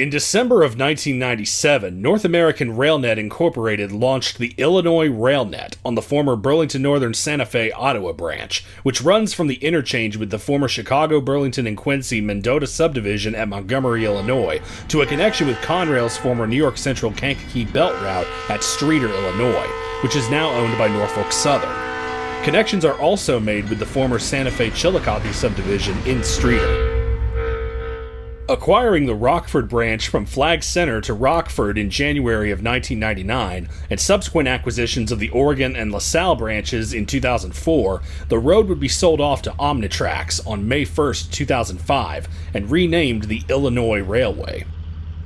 In December of 1997, North American Railnet Incorporated launched the Illinois Railnet on the former Burlington Northern Santa Fe Ottawa branch, which runs from the interchange with the former Chicago, Burlington, and Quincy Mendota subdivision at Montgomery, Illinois, to a connection with Conrail's former New York Central Kankakee Belt route at Streator, Illinois, which is now owned by Norfolk Southern. Connections are also made with the former Santa Fe Chillicothe subdivision in Streator. Acquiring the Rockford branch from Flag Center to Rockford in January of 1999, and subsequent acquisitions of the Oregon and LaSalle branches in 2004, the road would be sold off to Omnitrax on May 1, 2005, and renamed the Illinois Railway.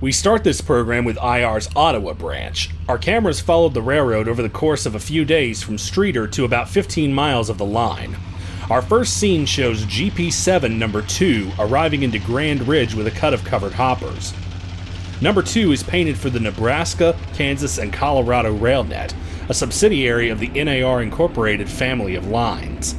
We start this program with IR's Ottawa branch. Our cameras followed the railroad over the course of a few days from Streator to about 15 miles of the line. Our first scene shows GP7 number 2 arriving into Grand Ridge with a cut of covered hoppers. Number 2 is painted for the Nebraska, Kansas, and Colorado Railnet, a subsidiary of the NAR Incorporated family of lines.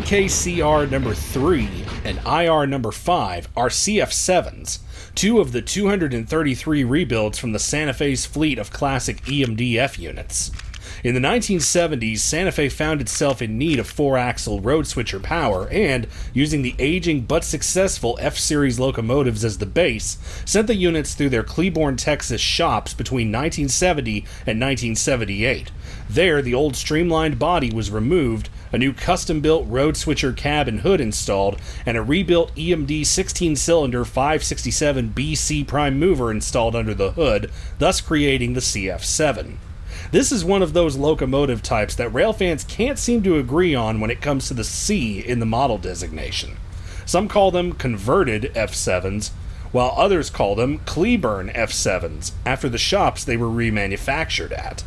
NKCR number 3 and IR number 5 are CF7s, two of the 233 rebuilds from the Santa Fe's fleet of classic EMDF units. In the 1970s, Santa Fe found itself in need of 4-axle road switcher power and, using the aging but successful F-Series locomotives as the base, sent the units through their Cleburne, Texas shops between 1970 and 1978. There, the old streamlined body was removed, a new custom-built road switcher cab and hood installed, and a rebuilt EMD 16-cylinder 567 BC prime mover installed under the hood, thus creating the CF7. This is one of those locomotive types that railfans can't seem to agree on when it comes to the C in the model designation. Some call them converted F7s, while others call them Cleburne F7s, after the shops they were remanufactured at.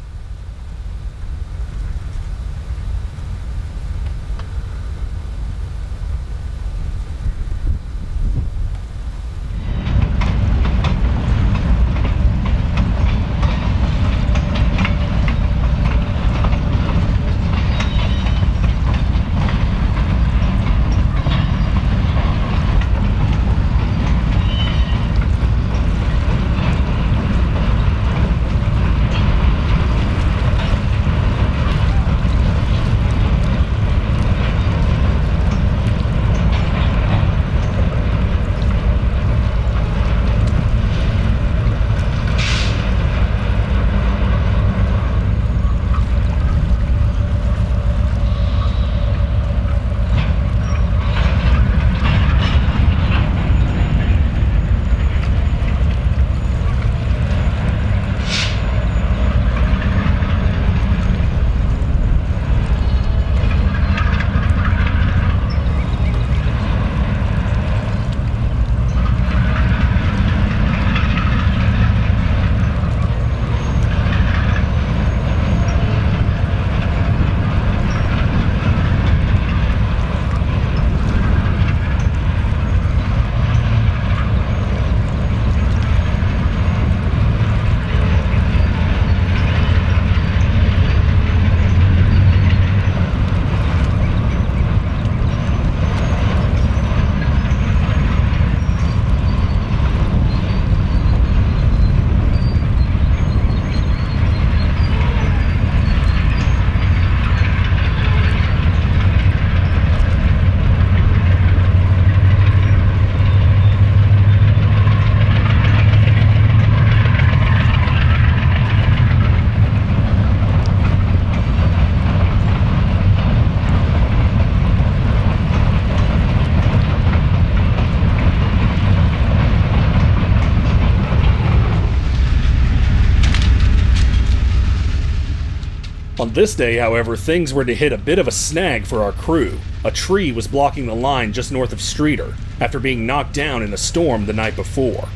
On this day, however, things were to hit a bit of a snag for our crew. A tree was blocking the line just north of Streator, after being knocked down in a storm the night before.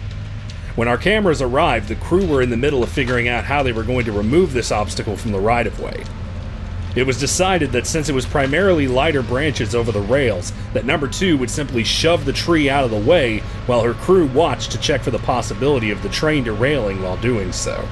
When our cameras arrived, the crew were in the middle of figuring out how they were going to remove this obstacle from the right-of-way. It was decided that since it was primarily lighter branches over the rails, that number 2 would simply shove the tree out of the way while her crew watched to check for the possibility of the train derailing while doing so.